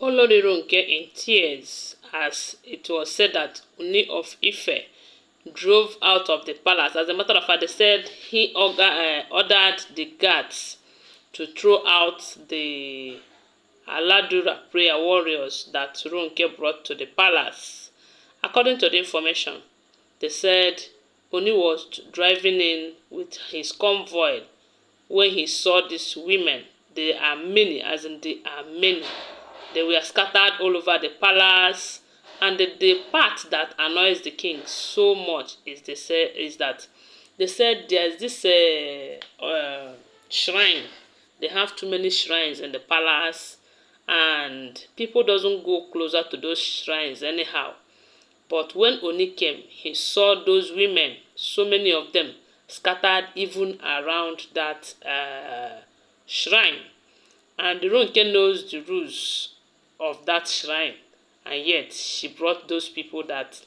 Olori Ronke in tears as it was said that Ooni of Ife drove out of the palace. As a matter of fact, they said he ordered the guards to throw out the Aladura prayer warriors that Ronke brought to the palace. According to the information, they said Ooni was driving in with his convoy when he saw these women. They are many, as in they are many. They were scattered all over the palace. And the part that annoys the king so much is that they said there's this shrine. They have too many shrines in the palace, and people doesn't go closer to those shrines anyhow. But when Ooni came, he saw those women, so many of them, scattered even around that shrine. And Ronke knows the rules of that shrine, and yet she brought those people that,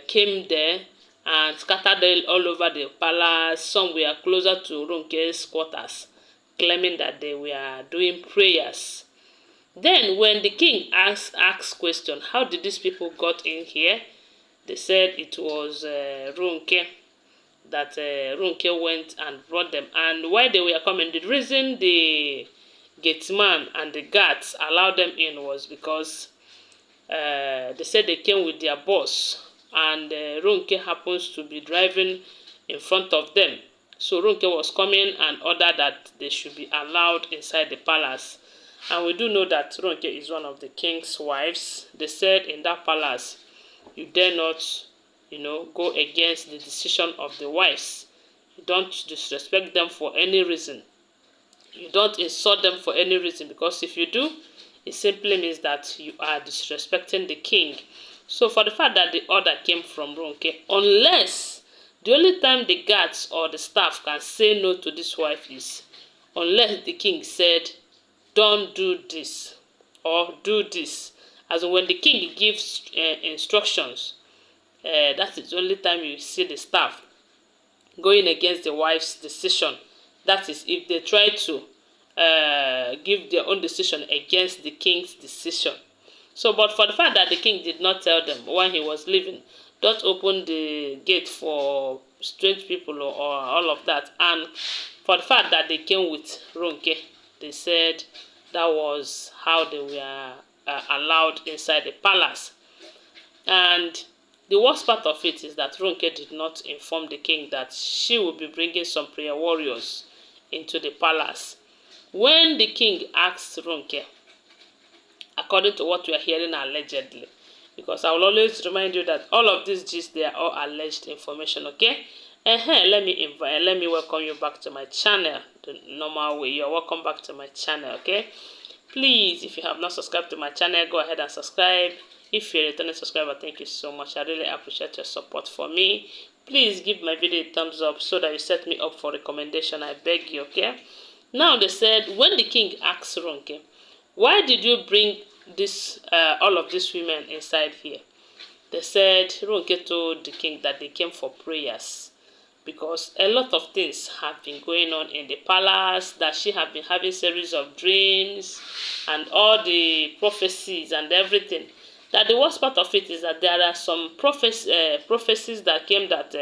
came there and scattered all over the palace. Some were closer to Ronke's quarters, claiming that they were doing prayers. Then when the king asked question, how did these people got in here? They said it was Ronke, that Ronke went and brought them. And while they were coming, the reason the gateman and the guards allowed them in was because they said they came with their boss, and Ronke happens to be driving in front of them. So Ronke was coming and ordered that they should be allowed inside the palace. And we do know that Ronke is one of the king's wives. They said in that palace, you dare not, go against the decision of the wives. You don't disrespect them for any reason. You don't insult them for any reason, because if you do, it simply means that you are disrespecting the king. So for the fact that the order came from Ronke, unless the only time the guards or the staff can say no to this wife is unless the king said, don't do this or do this. As when the king gives instructions, that is the only time you see the staff going against the wife's decision. That is if they try to give their own decision against the king's decision. So, but for the fact that the king did not tell them when he was leaving, don't open the gate for strange people or all of that, and for the fact that they came with Ronke, they said that was how they were allowed inside the palace. And the worst part of it is that Ronke did not inform the king that she would be bringing some prayer warriors into the palace. When the king asked Ronke, according to what we are hearing allegedly, because I will always remind you that all of these gist, they are all alleged information, okay? Let me welcome you back to my channel the normal way. You're welcome back to my channel, okay? Please, if you have not subscribed to my channel, go ahead and subscribe. If you're a returning subscriber, thank you so much. I really appreciate your support for me. Please give my video a thumbs up so that you set me up for recommendation. I beg you, okay? Now they said, when the king asked Ronke, why did you bring this all of these women inside here? They said Ronke told the king that they came for prayers, because a lot of things have been going on in the palace, that she have been having series of dreams and all the prophecies and everything. That the worst part of it is that there are some prophecies that came that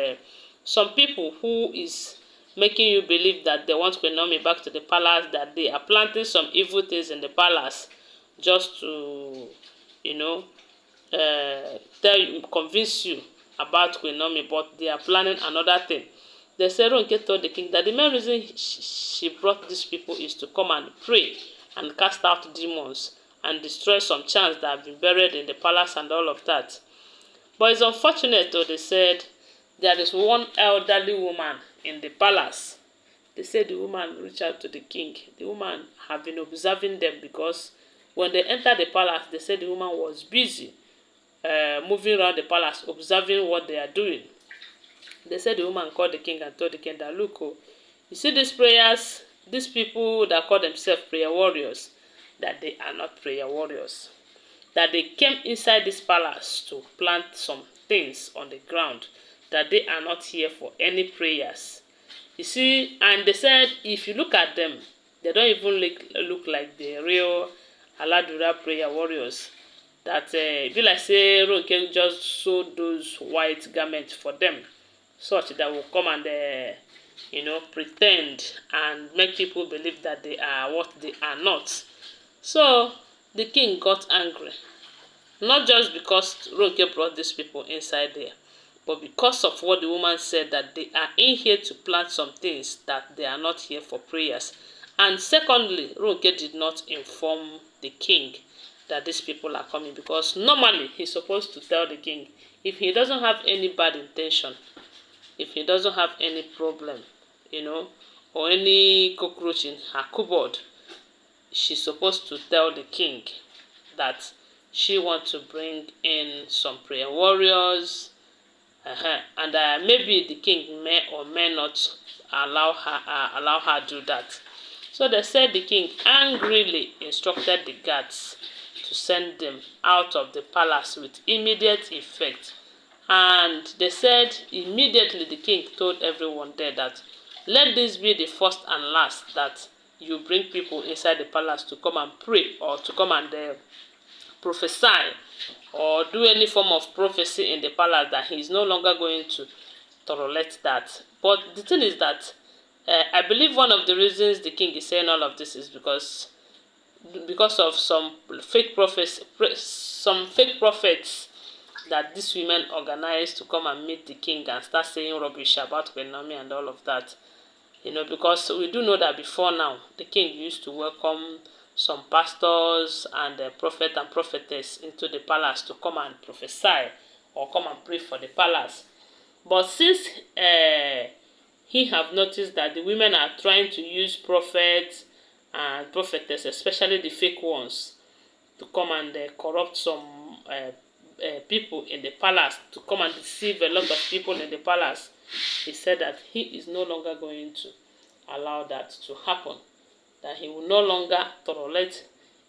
some people who is making you believe that they want Queen Naomi back to the palace, that they are planting some evil things in the palace just to, convince you about Queen Naomi, but they are planning another thing. The Ronke told the king that the main reason she brought these people is to come and pray and cast out demons and destroy some charms that have been buried in the palace and all of that. But it's unfortunate, though, they said there is one elderly woman in the palace. They said the woman reached out to the king. The woman have been observing them, because when they entered the palace, they said the woman was busy moving around the palace, observing what they are doing. They said the woman called the king and told the king that, look, oh, you see these prayers, these people that call themselves prayer warriors, that they are not prayer warriors. That they came inside this palace to plant some things on the ground, that they are not here for any prayers. You see, and they said if you look at them, They don't even look like the real Aladura prayer warriors. That be like say Ronke just sew those white garments for them, such that will come and pretend and make people believe that they are what they are not. So the king got angry, not just because Ronke brought these people inside there, but because of what the woman said, that they are in here to plant some things, that they are not here for prayers. And secondly, Ronke did not inform the king that these people are coming, because normally he's supposed to tell the king if he doesn't have any bad intention, if he doesn't have any problem, or any cockroach in her cupboard. She's supposed to tell the king that she wants to bring in some prayer warriors, and maybe the king may or may not allow her do that. So they said the king angrily instructed the guards to send them out of the palace with immediate effect. And they said immediately the king told everyone there that let this be the first and last that you bring people inside the palace to come and pray, or to come and prophesy, or do any form of prophecy in the palace, that he is no longer going to tolerate that. But the thing is that I believe one of the reasons the king is saying all of this is because of some fake prophets that these women organized to come and meet the king and start saying rubbish about Queen Naomi and all of that. Because we do know that before now, the king used to welcome some pastors and prophet and prophetess into the palace to come and prophesy or come and pray for the palace. But since he have noticed that the women are trying to use prophets and prophetess, especially the fake ones, to come and corrupt some people in the palace, to come and deceive a lot of people in the palace, he said that he is no longer going to allow that to happen, that he will no longer tolerate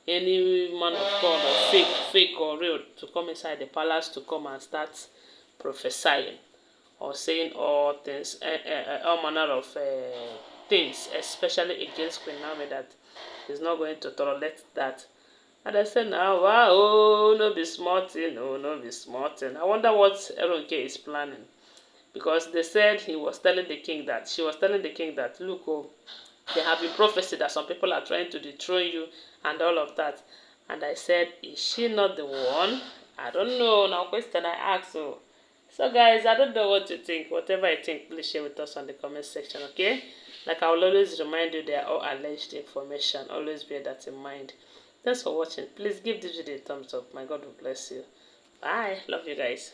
any man of God, or fake or real, to come inside the palace to come and start prophesying or saying all things, all manner of things, especially against Queen Naomi, that he's not going to tolerate that. And I said, now, wow, oh, no be small thing, oh, no be small thing. I wonder what Ronke is planning. Because they said she was telling the king that, look, oh, there have been prophecy that some people are trying to dethrone you and all of that. And I said, is she not the one? I don't know. Now, question I ask. So guys, I don't know what you think. Whatever you think, please share with us on the comment section, okay? Like I will always remind you, they are all alleged information. Always bear that in mind. Thanks for watching. Please give this video a thumbs up. My God will bless you. Bye. Love you guys.